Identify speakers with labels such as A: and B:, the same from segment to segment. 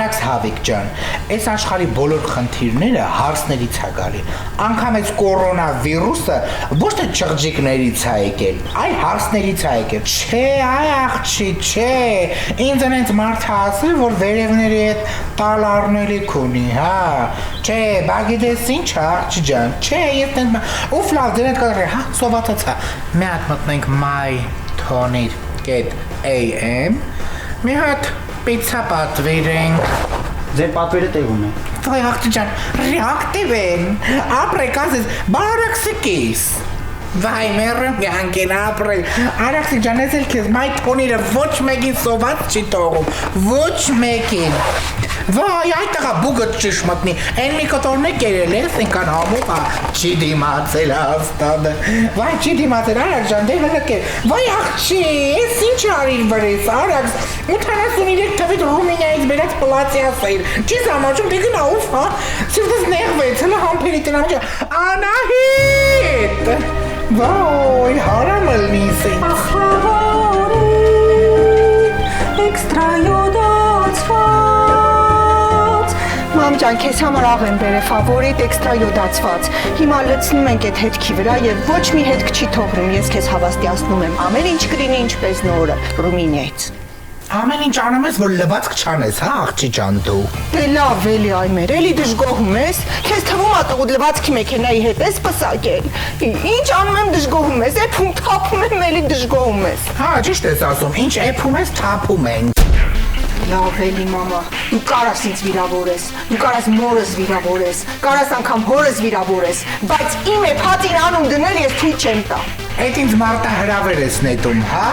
A: Արաքս Հավիկ ջան, այս աշխարհի բոլոր խնդիրները հարցներից է գալի։ Անկամ այս կորոնավիրուսը ոչ թե չղջիկներից է եկել, այլ հարցներից է եկել։ Չէ, այ աղջի, չէ։ Ինձ այնց մարդը ասել, որ վերևների հետ տալ առնելիք ունի, հա։ Չէ, բա գիտես ինչ է, աղջի ջան։ Չէ, ես ուֆ լավ, դեն հետ կադրի, հա, սովածացա։ Մի հատ մտնենք mytonir.am, մի հատ պիցցա պատվիրենք։
B: Ձեր պատվերը տեղում է։
A: Ոայ աղջի ջան, ռեակտիվ են, ապրեք ասես, բարարաքսի կիս։ Վայ մերում յանքին ապրեք, արաքսի ջան, ես էլ քեզ mytonir-ը ոչ մեկին սոված չի տողում, ոչ մեկին։ Վայ, այդ տղա բուգըտ ճիշտ մտնի, են մի կտորն է կերել ես, ինքան համուղ չի դիմացել աստադը։ Վայ, չի դիմացել, արաքս ջան, դե վրկել, վայ աղջի, ես ինչ արիր վրես, արաքս, 83 թվիտ Ռումինիայից բերած պլատիաս էիր, չի զամաչում, դե գնա ուվ, հա, սիրտս նեղվեց, հլը համպերի տնամ ջան, Անահիտ, վայ, հարամ ըլնիս ինձ։
C: Ախավարի, էքստրայոդացված, Մամ ջան, քեզ համար աղ եմ բերել ֆավորիտ էքստրա յոդացված։ Հիմա լցնում ենք այդ հետքի վրա եւ ոչ մի հետք չի թողնում, ես քեզ հավաստիացնում եմ։ Ամեն ինչ կլինի ինչպես նորը, Ռումինիայից։
A: Ամեն ինչ անում ես, որ լվացք չանես, հա, աղջի ջան դու։
C: Դե լավ, էլի այմեր, էլի դժգոհում ես։ Քեզ թվում է տղու լվացքի մեքենայի հետ ես պսակել։ Ինչ անում եմ դժգոհում ես, էփում թափում եմ, էլի դժգոհում ես։
A: Հա, ճիշտ ես ասում, ինչ էփում ես, թափում ենք։
C: Լավ էլի մամա, դու կարաս ինձ վիրավորես, դու կարաս մորս վիրավորես, կարաս անգամ հորս վիրավորես, բայց իմ է փաթին անուն դնել ես թույլ չեմ տա։
A: Այդ ինձ մարտա հրավեր ես նետում, հա?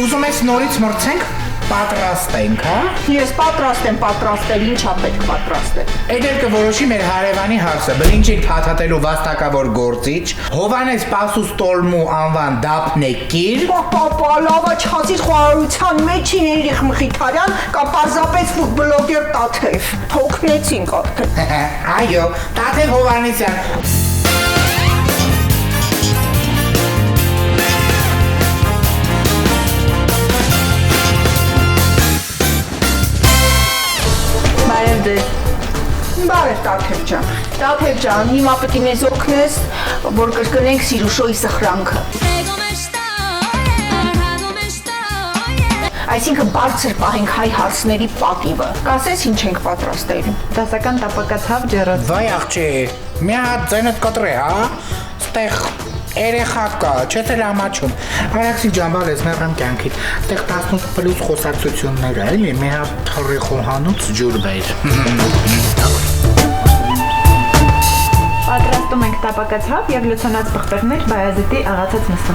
A: Ուզում ես նորից մրցենք, պատրաստենք, հա?
C: Ես պատրաստ եմ պատրաստել, ինչա պետք պատրաստել։
A: Այդ էլ կորոշի մեր հարևանի հարցը, բլինչիկ թաթաթելու վաստակավոր գործիչ, Հովանես Պասուստոլմու անվան դափնեկիր։
C: Պապա, լավա չխացիր խոհարության մեջ Հենրիխ Մխիթարյան կամ պարզապես ֆուտբլոգեր Տաթև։ Թոքնեցինք արդեն։
A: Այո, Տաթև Հովանեսյան։
C: Բարև Տաթև ջան, հիմա պետք է մեզ օգնես, որ կրկնենք Սիրուշոյի սխրանքը։ Այսինքն բարձր պահենք հայ հարցների պատիվը։ Կասես ինչ ենք պատրաստել։
D: Դասական տապակացավ ջեռոց։
A: Վայ աղջի, մի հատ ձենդ կտրե, հա? Ստեղ երեխա կա, չես էլ ամաչում։ Արաքսի ջան, բալես մեռամ կյանքիդ, ստեղ 18+ խոսակցություններ է, էլի, մի հատ թռի խոհանոց ջուր բեր։
D: Պատրաստում ենք տապակած հավ և լցոնած պղպեղներ Բայազետի աղացած մսը։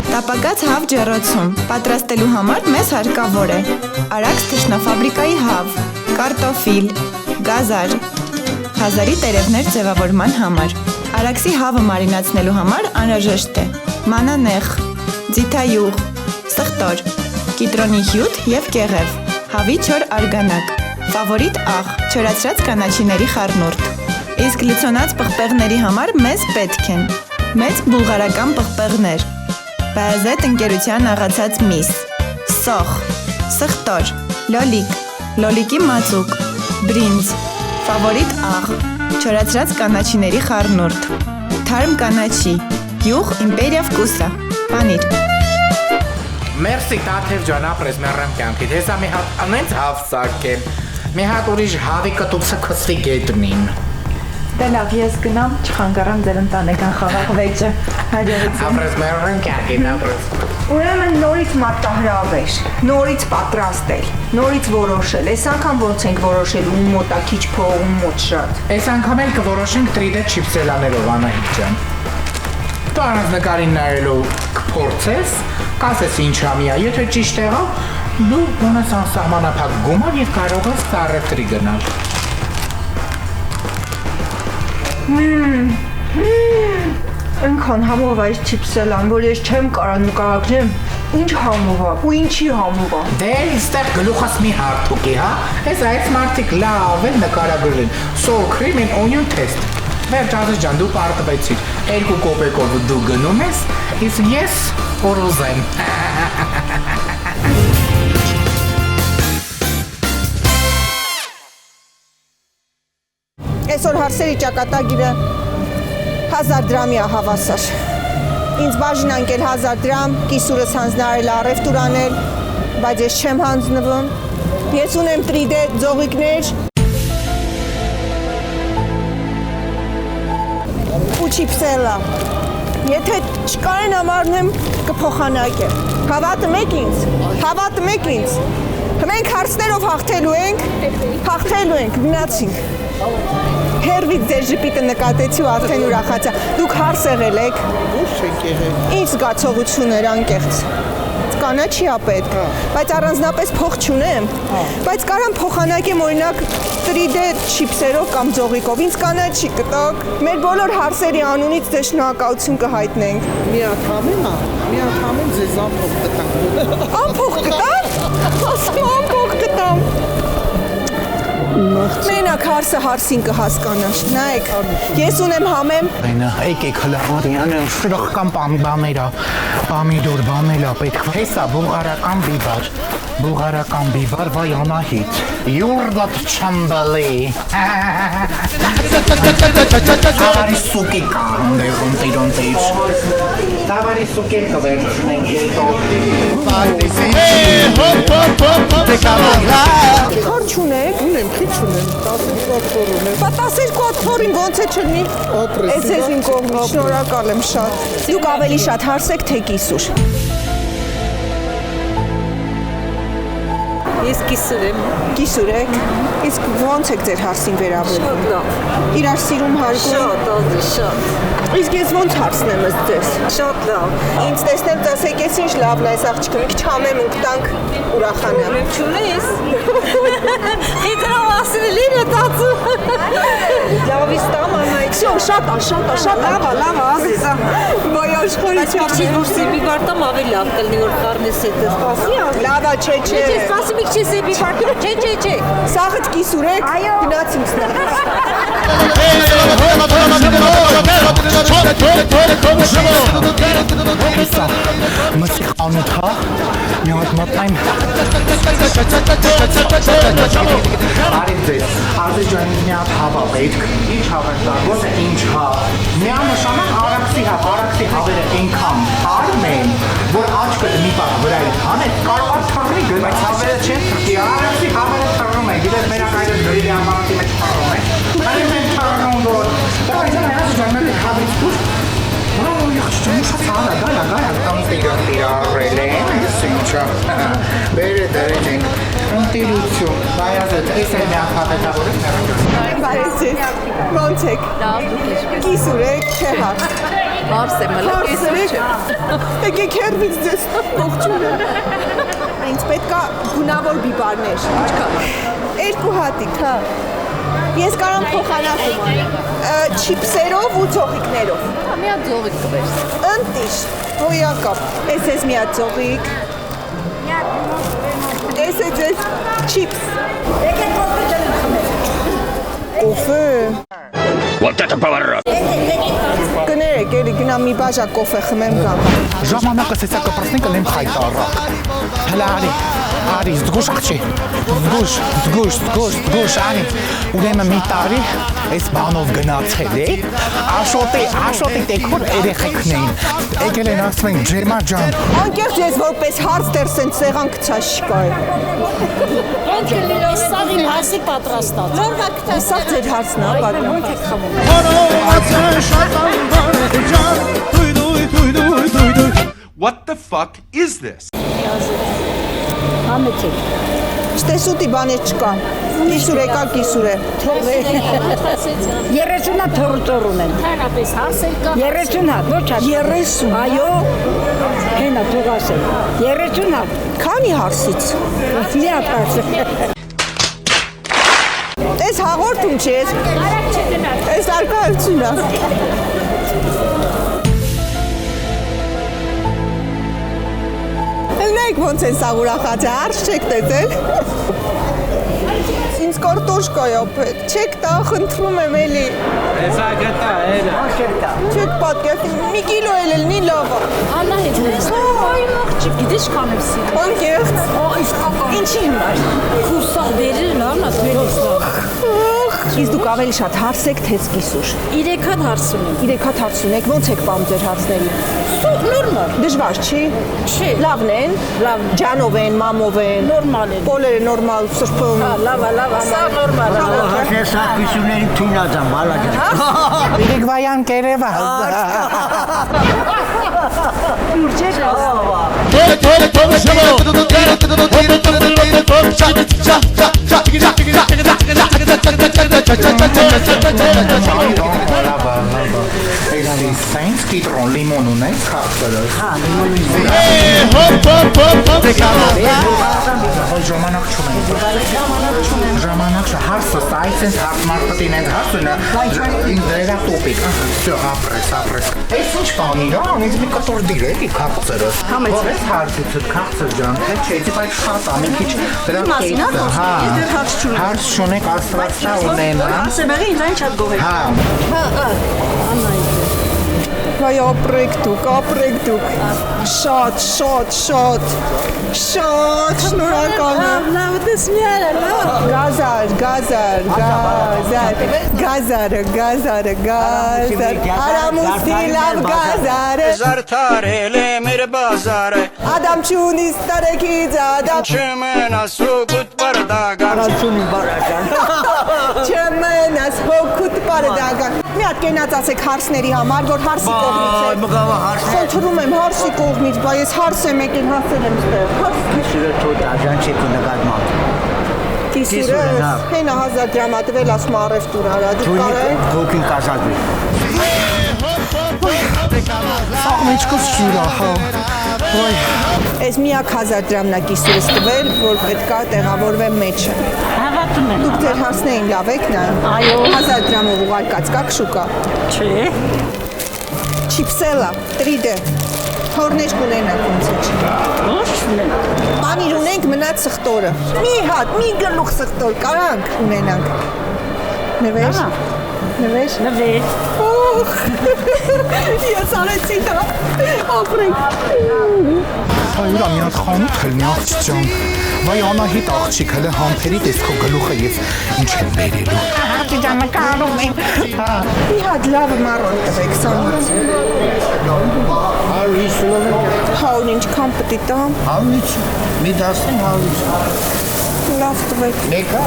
E: Տապակած հավ ջեռոցում պատրաստելու համար մեզ հարկավոր է Արաքս թշնաֆաբրիկայի հավ, կարտոֆիլ, գազար, խազարի տերևներ ձևավորման համար։ Արաքսի հավը մարինացնելու համար անհրաժեշտ է մանանեխ, ձիթայուղ, սխտոր, կիտրոնի հյութ և կեղև, հավի չոր արգանակ, ֆավորիտ աղ, չորացրած կանաչիների խառնուրդ։ Իսկ լցոնած պղպեղների համար մեզ պետք են մեծ բուլղարական պղպեղներ, Բայազետ ընկերության աղացած միս, սոխ, սխտոր, լոլիկ, լոլիկի մածուկ, բրինձ, ֆավորիտ աղ, չորացրած կանաչիների խառնուրդ, թարմ կանաչի, յուղ իմպերիա վկուսա, պանիր։
A: Մերսի Տաթև ջան, ապրես մեռամ կյանքիդ, հեսա մի հատ անենց հավ սարքեմ, մի հատ ուրիշ հավի կտուպսը քսվի գետնին։
D: Դե լավ, ես գնամ, չխանգարեմ ձեր ընտանեկան խաղաղ վեճը։ Հաջողություն։
A: Ապրես մեռամ կյանքիդ, ապրես։
C: Ուրեմն նորից մարտահրավեր, նորից պատրաստել, նորից որոշել, այս անգամ ոնց ենք որոշել ում մոտա քիչ փող, ում մոտ շատ։
A: Այս անգամ էլ կորոշենք 3D չիպսելաներով Անահիտ ջան։ Դու առանձնակարին նայելով կփորձես, կասես ինչ ամիա, եթե ճիշտ եղավ, դու ունես անսահմանափակ գումար եւ կարող ես սարետրի գնալ։
C: Այնքան համով այս չիպսելան, որ ես չեմ կարող նկարագրեմ, ինչ համով է, ու ինչի համով է։
A: Դե այստեղ գլուխս մի հարթուկ է, հա։ Այս մարդիկ լավ են նկարագրել։ Sour cream and onion test։ Վերջ Ազիզ ջան, դու պարտվեցիր։ 2 կոպեկով դու գնում ես, իսկ ես օրոզեմ։
C: այսօր հարսերի ճակատագիրը 1000 դրամի է հավասար։ Ինձ բաժին անկել 1000 դրամ, կիսուրս հանձնարել առևտուր անել, բայց ես չեմ հանձնվում։ Ես ունեմ 3D ձողիկներ ու չիպսելա։ Եթե չկարեն ամառնեմ կփոխանակեմ։ Հավատում եք ինձ։ Մենք հարցներով հաղթելու ենք, գնացինք։ Հերվից ձեր ժպիտը նկատեցի ու արդեն ուրախացա։ Դուք հարս եղել եք։
A: Ոչ չենք եղել։
C: Ինչ զգացողություններ անկեղծ։ Կանաչի է պետք, բայց առանձնապես փող չունեմ։ Բայց կարամ փոխանակեմ օրինակ 3D չիպսերով կամ ձողիկով։ Ինձ կանաչի կտակ։ Մեր բոլոր հարսերի անունից ձեզ շնորհակալություն կհայտնենք։
A: Մի անգամ ձեզ ամփոփ կտանք։
C: Ամփոփ կտամ։ Ասում ամփոփ կտամ։ Մենակ հարսը հարսին կհասկանա։ Նայեք, ես ունեմ համեմ։
A: Եկեք հլը Մարիանը շրխկան բաներա, պամիդոր բանելա պետք։ Հեսա բուլղարական բիբար վայ Անահիտ։ Յուրդատ չամբալի։ Տավարի սուկի կան դեղում տիրոնտեիչ։ Տավարի սուկի կվերցնենք հետո։
C: Քար չունեք։
A: Ունեմ, քիչ ունեմ, 12 օր ունեմ։
C: Բա 12 թորին ոնց է չլինի։ Էս ես իմ կողմից, շնորհակալ եմ շատ։ Դուք ավելի շատ հարսեք թե կիսուր։
F: Ես կիսուր եմ։
C: Կիսուր եք։ Իսկ ոնց եք ձեր հարսին վերաբերվում։
F: Շատ լավ։
C: Իրար սիրում հարգում։
F: Շատ։
C: Իսկ ես ոնց հարսնեմ ըստ ձեզ։
F: Շատ լավ։
C: Ինձ տեսնեմ, ասեք, ես ինչ լավն է այս աղջիկը, մի քիչ համեմ ու տանք ուրախանամ։
F: Ուրեմն չունես։ Իդրա ասիլին է տածում։ Լավից տամ անայք։
C: Всё, շատ լավ, ազիզա։ Ոյ աշխորհություն։
F: Բայց մի սեպի բարտամ ավելի լավ կլինի որ խառնես հետը։ Սպասի։
C: Լավա, չէ։
F: Չէ, սպասի մի քիչ սեպի բարտը։ Չէ։
C: Սաղդ կիսուր եք։ Գնացինք նա։
A: Հեսա մսիխ անութա մի հատ մտնայմ Արիվ ձեզ, Ադրբեջանից մի հատ հավա պետք Ինչ հավ են տար, ոնց է ինչ հավ Միանշանակ Արաքսի հավերը ենքան արում են որ աչկը մի պատ վրայից հանեց կարող է թռնի բայց հավերը չեն թռքի Արաքսի հավերը թռնում են գիտես մենակ այդը գրիլի ամբարատի մեջ թռնում են Արիվ են թռնում որ Ադրբեջանը Ադրբեջանը հավից դուր Գայա, կամ տիրարել են, ես ինչա, բերը դրել ենք, ընտիրություն, բայազետ, ես է մի աղհատետավոր եք նեղջան։
C: Բարև ձեզ, ոնց եք։
F: Լավ, դուք ես։
C: Կիսուր եք, թե հարս։
F: Հարս եմ,
C: Հարսեր եք։ Եկեք հերվից ձեզ ողջուն եմ։ Ինձ պետք է գունավոր բիբարներ։ Ինչքան։ 2 հատիկ, հա։ Ես կարամ փոխանակում չիպսերով ու ձողիկներով։
F: Մի հատ ձողիկ կբերես։
C: Ընտիշ, հոյակապ, ես ես մի հատ ձողիկ։ Ես ես չիպս։ Կոֆե։
G: Вот это поворот!
C: Կներեք, էլի գնամ մի բաժակ կոֆե խմեմ գամ։
A: Ժամանակը սեսա կպրսնի կլեմ խայտ առակ։ Հլա արի, զգուշ աղջի, զգուշ, արի։ Ուրեմն մի տարի այս բանով գնացել է, աշոտի տեքոր երեխեքն էին։ Եկել են ասում են ջերմա ջան։
C: Անկեղծ ես որպես հարց դեռ սենց սեղան գցած չկա։
H: Ոնց կլինի, սաղ իմ հարսի պատրաստած։
C: Սա ձեր հարցն է, բակում։
H: Ոնց եք խմում։
I: What the fuck is this?
H: Համեցեք։
C: Չտեսուտի բաներ չկա։ Կիսուր եկա, կիսուր է։
H: 30-ա թորուտոր ունեն։ Հանրապես հարսեր կա։ 30-ա, ոչ հատ։
C: 30։
H: Այո։ Հենա թող ասել։ 30-ա։
C: Քանի հարսից։
H: Մի հատ հարս։
C: Այս հաղորդում չի, այս արկայություն է։ Նայեք ոնց են սա ուրախացել, արժ չեք տեսել։ Ինձ կարտոշկայա պետք, չեք տա, խնդրում եմ էլի։
B: Հեսա գտա, էլա։
C: Չեք պատկետ, մի կիլո էլ լինի լավ է։
H: Անա հետ ես։ Այ աղջիկ, գիտես քան եմ սիրում։
C: Անկեղծ։
H: Ինչի՞ հիմար։ Քուսա վերել, լավն է, վերես լավ։
C: Իսկ դուք ավելի շատ հարց եք թե սկիսուր։
F: 3 հատ հարց ունեմ։
C: 3 հատ հարց ունեք, ո՞նց եք պահում ձեր հարցներին։
F: Նորմալ։
C: Դժվար չի։
F: Չի։
C: Լավն են։
F: Լավ։
C: Ջանով են, մամով են։
F: Նորմալ են։
C: Պոլերը նորմալ, սրբում։
F: Հա, լավ, սա նորմալ։
J: Հաշես հակվիսուների թույնածան, բալաջան։
A: Իրիգվայան կերևա։ Սայնս կիտրոն լիմոն ունես խաղցրը։ Հա, լիմոնի։ Ժամանակ չունեմ։ Ժամանակ հարցը, այսպես հարցմարտին են հարցունը, դրա տոպիկ, всё, ապրես։ Այս ինչ բան իրա, ինձ մի կտոր դիրելի խաղցրը։ Որես հարցուցդ խաղցր ջան, թե չէ, դիպ այդ խատա, մի քիչ դրա կեքսը, հա։ Հարց չունեք, աստվածա ունենա։
F: Սեմերի ինձ այն շատ գոհ է։
A: Հա։
C: Վայ ապրեք դուք։ Շատ շնորհակալ եմ։
F: Լավ դեսմիարա, լավ։
C: Գազարը։ Արամուսի լավ գազարը։
J: Զարդարել է մեր բազարը։
C: Ադամ չունիս տարեքից ադամ
J: Չմենաս հոգուտ բարդագան։ Հարացունի բարաջան։
C: չմնաս հոգուտ բարդագան։ Մի հատ կենաց ասեք հարցների համար, որ հարցի կողմից է։
J: Մգավա հարց։
C: Խնդրում եմ հարցի կողմից, բայց ես հարց եմ եկել հասել եմ ստեղ։
J: Կիսուրը թոտ աջան չի կնկատման։
C: Կիսուրը հենա 1000 դրամ տվել ասում առևտուր արա, դուք կարեք։
J: Գոքին կազակվի։
A: Սաղմիչկս ջուրա, հա։
C: Այս միակ 1000 դրամնա կիսուրս տվել, որ պետքա տեղավորվեմ մեջը։
F: Հավատում եմ։
C: Դուք ձեր հարցներին լավ եք նայում։ Այո։ 1000 դրամով ուղարկած կաք շուկա։
F: Չէ։
C: Չիպսելա, 3D։ Հորներ կունենանք ոնց է չի։
F: Ոչ ունեմ։
C: Պանիր ունենք մնաց սխտորը։ Մի հատ, մի գլուխ սխտոր կարանք ունենանք։ Նվեր։ Օխ։ Ես արեցի դա։ Ապրենք։
A: Հայուրա մի հատ խանութ հելնի աղջի ջան։ Վայ Անահիտ աղջիկ հələ համբերի տեսքով գլուխը ես ինչ եմ բերելու։ Աղջի ջանը կարում եմ։
C: Մի հատ լավը մարոն տվեք սամուց։ Հաուն ինչքան պտի տամ։
J: Հավնիչ, մի դասեն հավնիչ։
C: Լավ տվեք։
A: Եկա։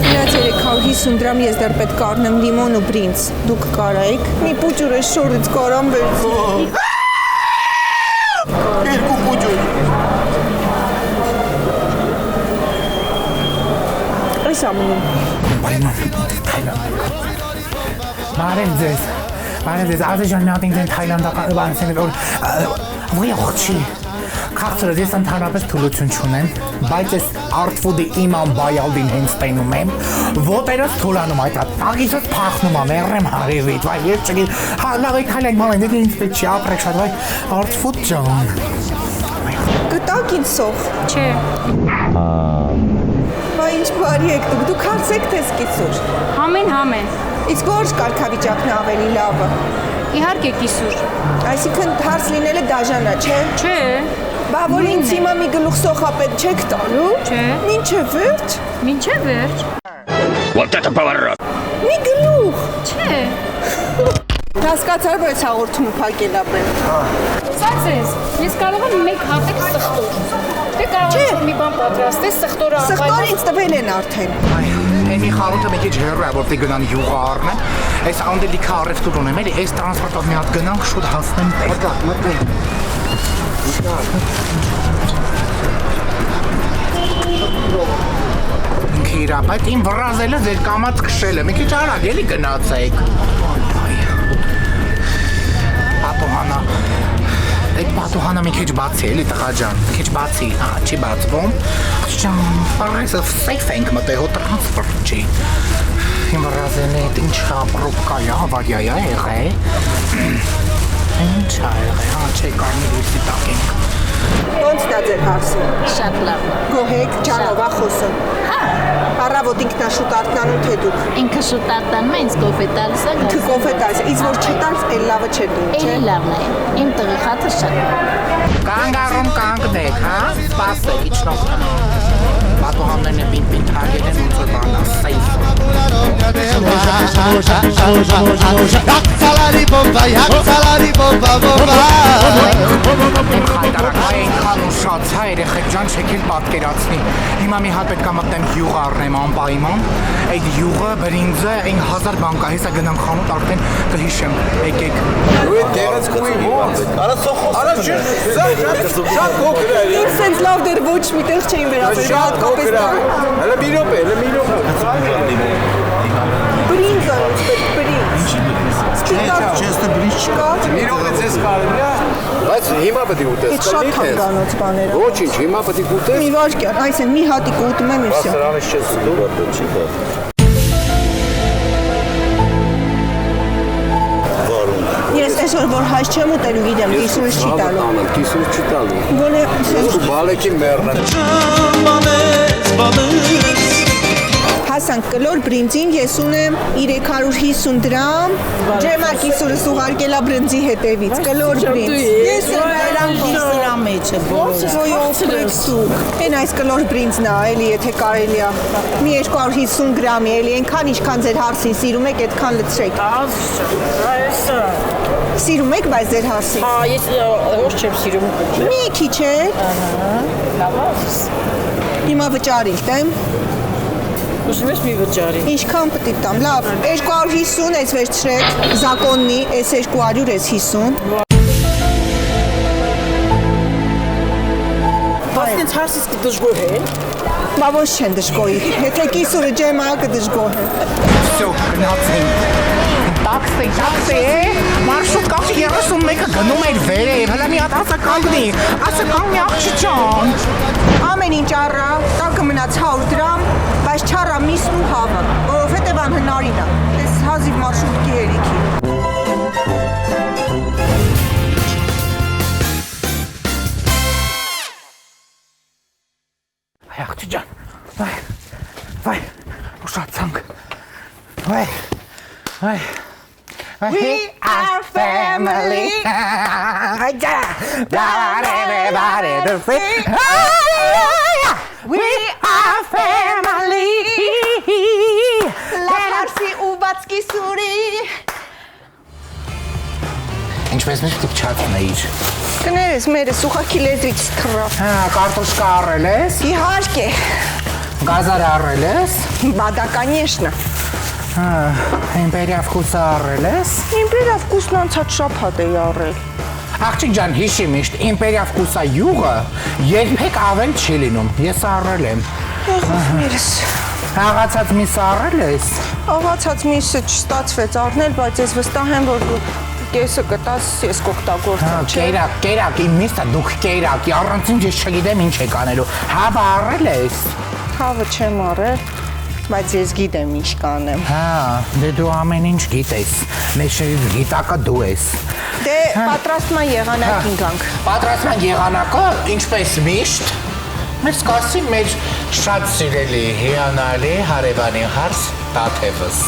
C: Միա 350 դրամ ես դեռ պետք առնեմ լիմոն ու բրինձ։ Դուք կարայիք։ Մի պուճուր ես շորից կարամ վերցի։
J: Երկու պուջուր։
C: Այս ամնում։
A: Բարև ձեզ, ազեջան մի հատ ինձ են թայլանդական բանսին որ ոյ աղջի Քաղցրը ես ընդհանրապես թուլություն չունեմ, բայց ես արտֆուդի իմ անբայալդին հենց տենում եմ, ոտերս թուլանում այդ տագիցս փախնում եմ, եռեմ հարևից, վայ ես չգիտեմ, հա լավ Իտալիան մալեն, դե ինձ պետք չի ապրեք շատ, վայ արտֆուդ ջան։
C: Գտանք ինձ սող։
D: Չէ։
C: Վայ ինչ բարի եք դուք հարց եք թե սկիցուր։
D: Համեն։
C: Իսկ որ կարգավիճակն է ավելի լավը։
D: Իհարկե կիսուր։
C: Այսինքն հարց լինելը դաժան է, չէ։
D: Չէ։
C: Բա որ ինձ հիմա մի գլուխ սոխապետ չեք տալու։
D: Չէ։
C: Մինչև վերջ։
D: Մինչև վերջ։
G: Вот это поворот!
C: Մի գլուխ։
D: Չէ։
C: Հասկացար, բայց հաղորդումը փակել ապրեմ։
D: Սացես, ես կարող եմ մեկ հատեք սխտոր։ Դե կարող եմ մի բան պատրաստես սխտորը անվայել։
C: Սխտորը ինձ տվել են արդեն։
A: Էմի խանութը մի քիչ հեռու է, որտեղ գնան յուղը առնեն։ Այս անդելիքա առևտուր ունեմ, էլի, այս տրանսպորտով մի հատ գնանք, շուտ հասնեմ տեղ։
J: Մտի։
A: Ինքիրա, բայց իմ վրազելը ձեր կամած քշելը, մի քիչ արագ էլի գնացեք։ Պատուհանա։ Այդ պատուհանը մի քիչ բացի էլի տղա ջան, մի քիչ բացի, հա, չի բացվում։ Ջան, պարեսը սեյֆ ենք մտել, տրանսպորտ չի։ Իմ վրազելը այդ ինչ ապրոպկա է, ավարիա է եղել։ Ինչ ա եղել, հա, չէ կարմիր լույսի տակ ենք։
C: Ոնց նա ձեր հարցը։
F: Շատ լավ։
C: Գոհեք, ջանով ախոսը։
F: Հա,
C: Առավոտ ինքնաշուտ արտանում թե դուք։
F: ինքը շուտ արտանում է, ինձ կոֆե տալիս է։
C: Ինքը կոֆե տալիս, իսկ որ չտալիս, էլ լավը չէ դու, չէ։
F: Էլի լավն է։ Իմ տղի խաթը շատ։
A: Կանգ առում կանգնեք, հա, սպասեք, իջնող։ պատուհաններն են պին թարգել են ոնց որ բանա սեյֆ Այնքան ուշաց հա երեխեք ջան չեք էլ պատկերացնի հիմա մի հատ պետք է մտնեմ յուղ առնեմ անպայման այդ յուղը բրինձը այն 1000 բան կա հեսա գնամ խանութ արդեն կհիշեմ եկեք
C: Ինձ սենց լավ դեր ոչ միտեղ չէին վերաբերում, հատկապես
J: Հələ մի րոպե
C: բրինձը, բրինձ։
J: Չեստը բրինձ չկա։
C: Մի
J: րոպե ձեզ կարելի է, բայց հիմա պետք է ուտես։
C: Այդ շատ թանկանոց բաներ։
J: Ոչինչ, հիմա պետք է ուտես։
C: Մի վարքյան, այսինքն մի հատիկ ուտում եմ եւ վсё։
J: Սրանից չես ուտում, չի բա։
C: Ես այսօր որ հայց չեմ ուտելու գիտեմ, կիսուրս չի տալու։
J: Կիսուրս չի տալու։
C: Գոնե
J: Բալեկի մեռն
C: հասանք կլոր բրինձին, ես ունեմ 350 դրամ, ջեմա կիսուրս ուղարկելա բրինձի հետևից, կլոր բրինձ։ Ես նրան կիսրա մեջ է բորոս։ Են այս կլոր բրինձն է, էլի եթե կարելի է։ Մի 250 գրամի, էլի այնքան ինչքան ձեր հարսին սիրում եք, այդքան լցրեք։ Սիրում եք, բայց ձեր հարսին։
F: Ես ոչ չեմ սիրում։
C: Մի քիչ է։ Հիմա վճարիլ տեմ։
F: Ուզում ես մի վճարի։
C: Ինչքան պետք է տամ, լավ, 250 էս վերցրեք, զակոննի, էս 200, էս 50։
F: Բայց ինձ հարսից կդժգոհ է։
C: Բա ոչ չեն դժգոհի, եթե կիսուրը ջեմա կդժգոհ է։
A: Всё, գնացինք Տաքսի, մարշրուտ կապի 31-ը գնում էր վերև, հələ մի հատ ասա կանգնի աղջի ջան։
C: Ամեն ինչ առա, տակը մնաց 100 դրամ, բայց չառա միսն ու հավը, որովհետև անհնարին է, ես հազիվ մարշրուտքի երիքի։
A: Այ աղջի ջան, վայ, ուշացանք, վայ, We are family. We are family.
C: Լարսի ու բացկի սուրի։
A: Ինչպես մենք դուք չացնեիր։
C: Կներես մերս ուղակի լեզրից թռավ։
A: Կարտոշկա առել ես։
C: Իհարկե։
A: Գազար առել ես։
C: Բադա, конечно։
A: Իմպերիա վկուսը առել ես։
C: Իմպերիա վկուսն անցած շաբաթ էի առել։
A: Աղջիկ ջան, հիշի միշտ, իմպերիա վկուսա յուղը երբեք ավել չի լինում, ես առել եմ։
C: Եղավ մերս։
A: Աղացած միսը առել ես։
C: Աղացած միսը չստացվեց առնել, բայց ես վստահ եմ, որ դու կեսը կտաս, ես կօգտագործեմ, չէ։
A: Կերակ, իմ միսը դուք կերակի, առանցին ես չգիտեմ ինչ եք անելու։ Հավը առել ես։
C: Հավը չեմ առել, բայց ես գիտեմ ինչ կանեմ։
A: Դե դու ամեն ինչ գիտես, մեր շերից գիտակը դու ես։
C: Դե պատրաստման եղանակին գանք։
A: Պատրաստման եղանակը, ինչպես միշտ, մեր սկացի մեր շատ սիրելի, հիանալի, հարևանի հարս Տաթևս։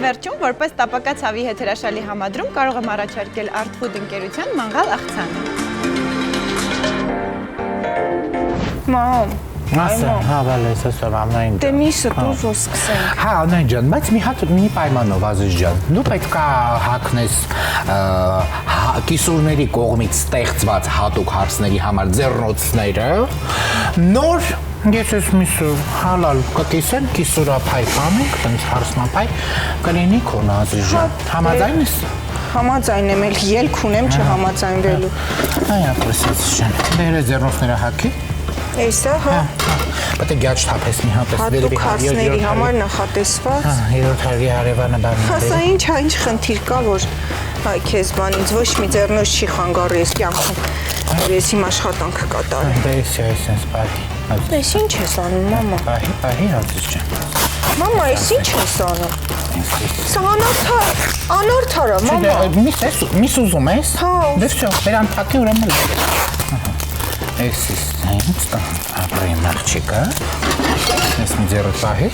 E: Վերջում, որպես տապակած հավի հետ հրաշալի համադրում կարող եմ առաջարկել Art Food ընկերության մանգալ աղցանը։
C: Մամ,
A: Ասա, հա, բալես, ասա, ամնային
C: Դե միսը դու որ սկսենք։
A: Հա, անայն ջան, բայց մի հատ մի պայմանով Ազիզ ջան։ Դու պետք է հակնես կիսուրների կողմից ստեղծված հատուկ հարցների համար ձեռնոցները։ Նոր ես ես միսը հալալ կկիսեն կիսուրափայ կանենք, տենց հարցնափայ կլինի քոնը Ազիզ ջան։ Համաձայն ես։
C: Համաձայն եմ, էլ ելք ունեմ չհամաձայնվելու։
A: Այ ապրեսից ջան։ Դերը ձեռնոցները հակի։
C: Էսա, հա։
A: Պետք է գաճ թափես մի հատ էս
C: Հատուկ հարցների համար նախատեսված։
A: Հա, երրորդ հարգի հարևանը բանը։
C: Հասա ինչ խնդիր կա, որ հայ քեզ բանից ոչ մի ձեռնոց չի խանգարի ես կյանքում։ Ես իմ աշխատանքը կատարեմ։
A: Դες այսպես բարի։
C: Ես ինչ ես անում, մամա։
A: Բարի Ազիզ ջան։
C: Մամա, ես ինչ ես անում։ Սա անարդար է, մամա։
A: Միս ուզում ես։
C: Հա։
A: Դե վсё, բերան փակի ուրեմն։ Էս ինձ ապրեմ աղջիկը։ Ես մի ձեռը պահի։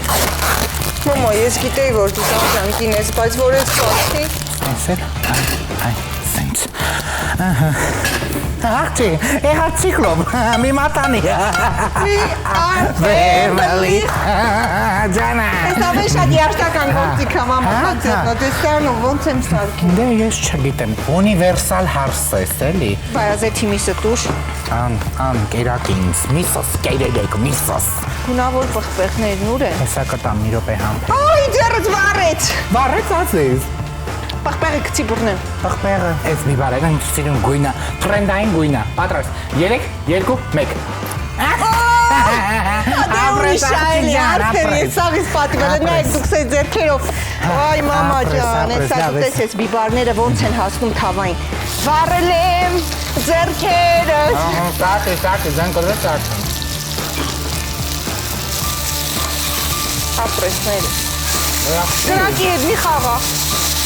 C: Մամա, ես գիտեի, որ դու տանջանքին ես, բայց որ ես բացի։
A: Սենսել, այ, սենց։ Ահա։ Աղջի, եղար ցիկլոմ, մի մատանի։
C: Մի
A: Բեմելի, ջանա։
C: Ես ավելի շատ երաշտական գործիք եմ, մամա, ձեռնոց, ես կարնում ոնց եմ սարքի։
A: Դե ես չգիտեմ, ունիվերսալ հարց ես, էլի։
C: Բայազեթի միսը տուր։
A: Ան, կերակինս, միսոս, կերեգեք, միսոս։
C: Գունավոր պղպեղներն ուր են։
A: Հեսա կտամ մի րոպե համպ։
C: Այ, ձեռս վառեց։
A: Վառեց Ազիզ։
C: Պղպեղը գցի բռնեմ։
A: Պղպեղը, այս մի բարել, ինչ սիրուն գույնը, թրենդային գույնը, պատրաստ, 3, 2, 1։
C: Դե ուրիշ այլի, արդեն ես սաղից պատիվել եմ, նայք դուք սեզ ձերքերով։ Այ մամա ջան, ես ասուտես ես բիբարները ոնց են հասնում թավային։ Վառել եմ ձերքերս։
A: Սակի, զանգորը սակի։
C: Ապրեսները։ Դրակի հետ մի խաղա։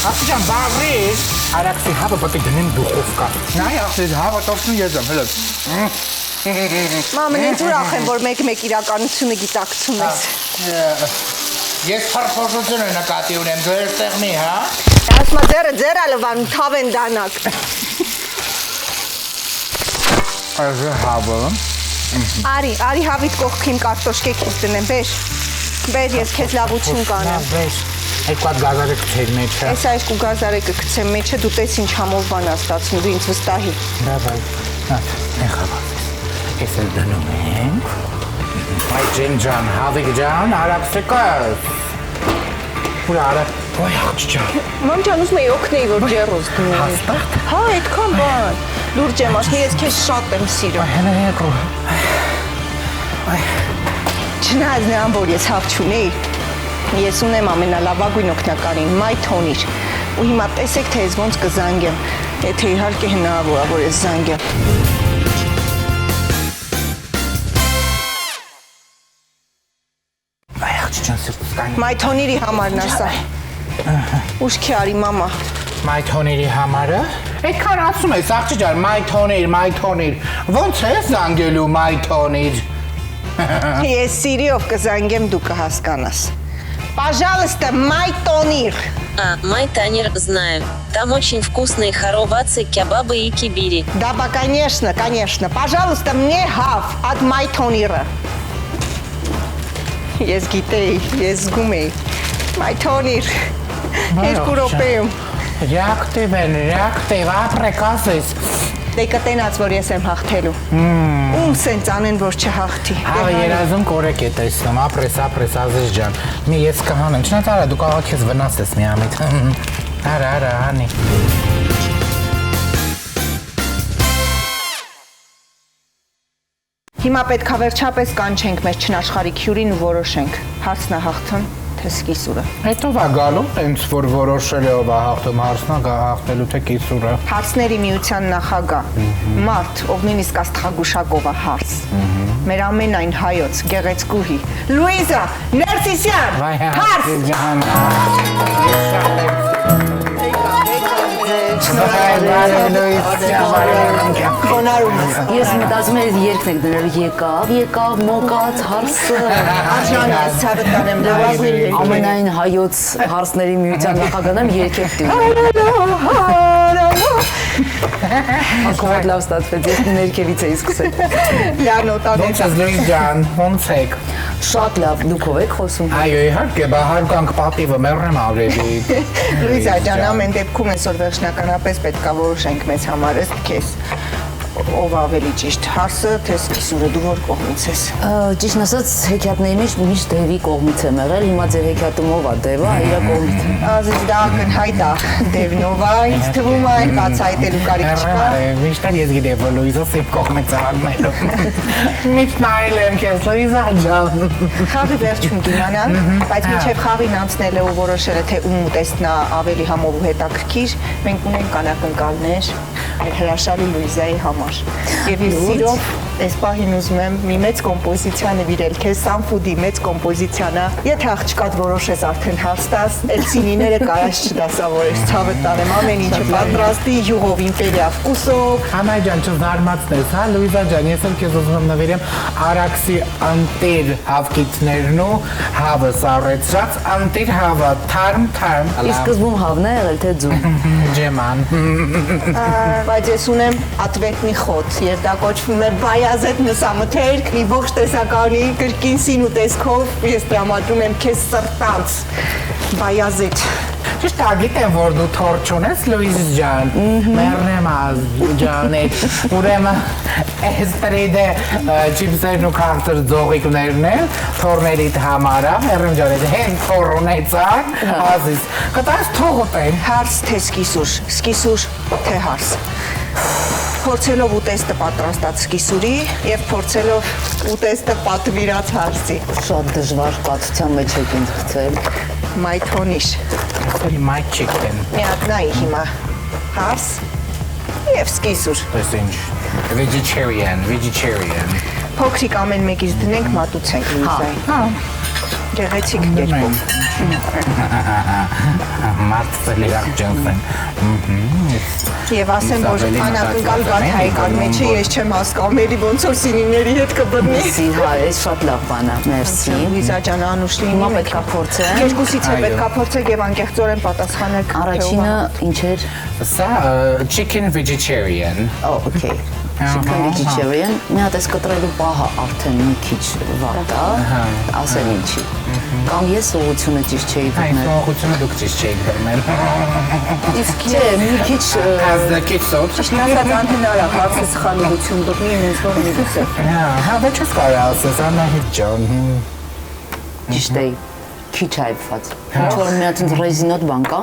A: Աղջի ջան, բարի։ Արաքսի հավը պետք է դնեմ դուխովկա։ Նայ աղջի հավը տոքսն ես եմ, հելը։
C: Մամեն ինձ ուրախ եմ, որ մեկ իրականությունը գիտակցում ես։
A: Ես փարփոշությունը նկատի ունեմ, դու երստեղ մի, հա։
C: Ասմա ձերը ձերալվան թավեն դանակ։
A: Այս հավը։
C: Արի հավիտ կողքին կարտոշկեքից դնեմ, բեր ես քեզ լավություն կանեմ։
A: Բեր, երկու հատ գազարը կցեր մեջը։
C: Այս երկու գազարը կգցեմ մեջը, դու տես ինչ համով բան ա ստացում, դու ինձ վստահի։
A: Դա բայ, նեխավաս, ես էլ դնում ենք։ Այ ջեն ջան, հավիկ ջան, արապսիկս։ Ուր արապ, ոյ աղջ ջան։
C: Մամ ջան, ուզում էի օգնեի, որ ջերոզ դնում։
A: Հաստատ։
C: Հա, այդքան բան։ Լուրջ եմ ասում, ես քեզ շատ եմ սիրում։
A: Հենա երկու։
C: Չնայած նրան, որ ես հավ չունեի, ես ունեմ ամենալավագույն օգնականին, My Tony-ր։ Ու հիմա տեսեք, թե ես ոնց կզանգեմ, եթե իհարկե հնարավոր է, որ ես զանգեմ։
A: Այ աղջ ջան, սրտս կանի։
C: My Tony-ի համարն ասա։ Ուշքի արի, մամա։
A: My Tony-ի համարը։ Այդքան ասում ես, աղջի ջան, My Tony-ր։ Ոնց է զանգելու My Tony-ր։
C: Ես սիրիով կզանգեմ, դու կհասկանաս։ Пожалуйста, My Tony-ր։
F: My Tony знаю. Там очень вкусные хоровацы, кебабы и кибири.
C: Да, конечно. Пожалуйста, мне հավ, at My Tony-ը։ Ես գիտեի, ես զգում էի։ My Tony-ր։ Երկու րոպեում։
A: Ռեակտիվ, ապրեկաս ես։
C: Դե կտենաց, որ ես եմ հաղթելու։ Ում սենց անեն, որ չհաղթի։
A: Հավը երազում կորեք է տեսնում, ապրես Ազիզ ջան։ Մի ես կհանեմ, չնայած արա դու կարող ես վնասես մի ամիտ։ Արա, հանի։
C: Հիմա պետք է վերջապես կանչենք մեր չնաշխարհիկ հյուրին ու որոշենք, հարցնահաղթն թե սկիսուրը։
A: Հետո վա գալու, տենց որ որոշել է ով է հաղթում հարցնա հաղթելու թե կիսուրը։
C: Հարցների միության նախագահ, մարդ, ով նույնիսկ աստղագուշակով է հարց։ Մեր ամենայն հայոց գեղեցկուհի Լուիզա Ներսիսյան։
F: Ես մտածում եմ երկն եք դրել եկավ, մոկաց, հարսը։
C: Արժան այս ցավը տանեմ լավագույն
F: Ամենայն հայոց հարցների միության նախագահն եմ երկեք դու։
K: Ակոտ լավ ստացվեց, ես ներքևից էի սկսել։
C: Լավ նոտան
A: Ոնց ես Լուիս ջան, ոնց եք։
K: Շատ լավ, դուք ով եք խոսում։
A: Այո, իհարկե, բահարգանք պատիվը մեռնեմ ավելի։
C: Լուիզա ջան, ամեն դեպքում այսօր վերջնականապես պետք է որոշենք մեզ համար ըստ քեզ։ Ով ավելի ճիշտ, հարսը թե սկիսուրը, դու որ կողմից ես։
K: Ճիշտ ասած, հեքիաթների մեջ միշտ Դևի կողմից եմ եղել, հիմա ձեր հեքիաթում ով է Դևը, իր կողմից։
C: Ազիզ դա ակնհայտ է, Դևնովա, ինձ թվում է այն բացահայտելու կարիք չկա։
A: Միշտ ես գիտեմ, որ Լուիզը սիպ կողմից աղնելու։ Միշտ նայել եմ քեզ, Լուիզա ջան։
C: Խաղի վերջում կիմանանք, բայց մինչև խաղին անցնելը ու որոշելը թե ում ուտեստնա ավելի համով ու հետաքրքիր, մենք ունենք անակնկալներ մեր հրաշալի Լուիզայի համար։ Եվ ես սիրով այս պահին ուզում եմ մի մեծ կոմպոզիցիա նվիրել քեզ, Սամֆուդի մեծ կոմպոզիցիան է։ Եթե աղջկադ որոշես արդեն հաստաս, էլսինիները կարած չդասավորես, ցավը տանեմ, ամեն ինչը պատրաստի յուղով իմպերիա վկուսով։
A: Համայ ջան, չզարմացնես, հա, Լուիզա ջան, ես էլ քեզ ուզում եմ նվիրեմ Արաքսի անտեր հավկիցներն ու հավը սառեցրած անտեր հավը, թարմ։
K: Իսկ սկզբում հավն է եղել թե ձու։
A: Ջեման։
C: Բայց ես ունեմ ատվետնի խոտ, եւ դա կոչվում է բայազետ մսամթերք, մի ողջ տեսականի կրկին սին ու տեսքով ես տրամադրում եմ քեզ սրտանց բայազետ։
A: Ճիշտ է, գիտեմ, որ դու թոր չունես, Լուիզ ջան, մեռնեմ ջան, ուրեմն այս տրիդը չիպսերն ու քաղցր ձողիկներն են, թորներիդ համար է, մեռնեմ ջան, հեն թոր ունեցան, ազիզ, կտաս թող ուտեմ։
C: Հարս թե սկիսուր թե հարս։ Փորձելով ուտեստը պատրաստած սկիսուրի եւ փորձելով ուտեստը պատվիրած հարսի։
K: Շատ դժվար կացության մեջ եք ինձ գցել։
C: Մայթոնիշ։
A: My chicken։
C: Մի հատ նայի հիմա հարս եւ սկիսուր։
A: Պես ինչ, vegetarian։
C: Փոքրիկ ամեն մեկից դնենք մատուցենք Լուիզայի։ Հա։ Գեղեցիկ կերպով։
A: Մարտը ջանսեն։
C: Եվ ասեմ, որ անակնկալ գաթայական մեջը ես չեմ հասկանում, էլի ոնց որ սինիների հետ կբռնի։
K: Հա, այս շատ լավ բան է, մերսի։
C: Լուիզա ջան, անուշ լինի։
K: Հիմա պետք է փորձեմ։
C: Երկուսից է պետք է փորձեք եւ անկեղծորեն պատասխանեք։
K: Առաջինը ինչ էր։
A: Սա chicken vegetarian։
K: Okay։ Chicken vegetarian, մի հատ էս կտրելու պահը արդեն մի քիչ վատ է, ասել ինչի։ Կամ ես ուղղությունը ճիշտ չէի բռնել։
A: Այս ուղղությունը դուք ճիշտ չէիք բռնել։
K: Իսկ չէ, մի քիչ
A: Ազդակից սոց։
C: Ասած անհնար է, հարցը սխալություն բռնի ինձ որ մի դուսը։
A: Հա, ոչ ես կարա ասես, Անահիտ ջան։
K: ճիշտ է, քիչ այբված։ Ինչ որ մի հատ ռեզինոտ բան կա,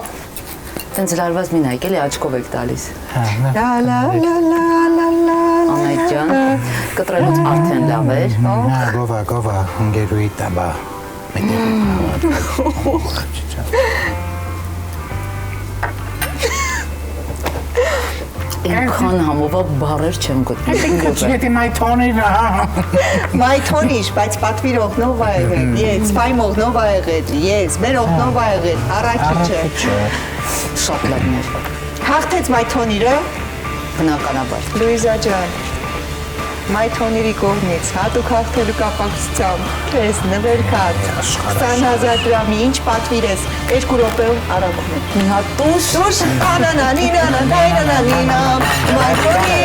K: տենց լարված մի նայք էլի աչքով եք տալիս։
C: Լա լա լա լա լա։
K: Անայդ ջան, կտրելուց արդեն լավ էր։
A: Գովա, ընկերուի տաբա։
K: Ինքան համովա բարեր չեմ գտնում։
A: Կչետի
C: Մայթոնիշ, բայց պատվիրողնով ա եղել, ես, ֆայմողնով ա եղել, ես, մերողնով ա եղել, առաքիչը։
K: Շատ լավն էր։
C: Հաղթեց Մայթոնիրը։
K: Բնականաբար։
C: Լուիզա ջան, Մայթոնիրի կողմից հատուկ հաղթելու կապակցությամբ քեզ նվերքած 20,000 դրամի ինչ պատվիրես 2 րոպեում արագում եմ։
K: Մի հատ տուշ,
C: անանանինա, նայնանանինա, Մայթոնի։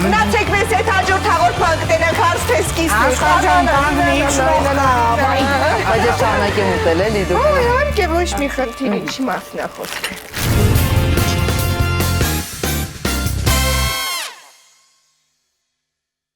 C: Մնացեք մեզ հետ հաջորդ հաղորդման կտենանք հարց թե սկիզբ։
A: Աշխարհան կանգնի,
K: բայց ես շարունակեմ ուտել էլի դուք։
C: Իհարկե ոչ մի խնդիր, ինչի մասն է խոսքը։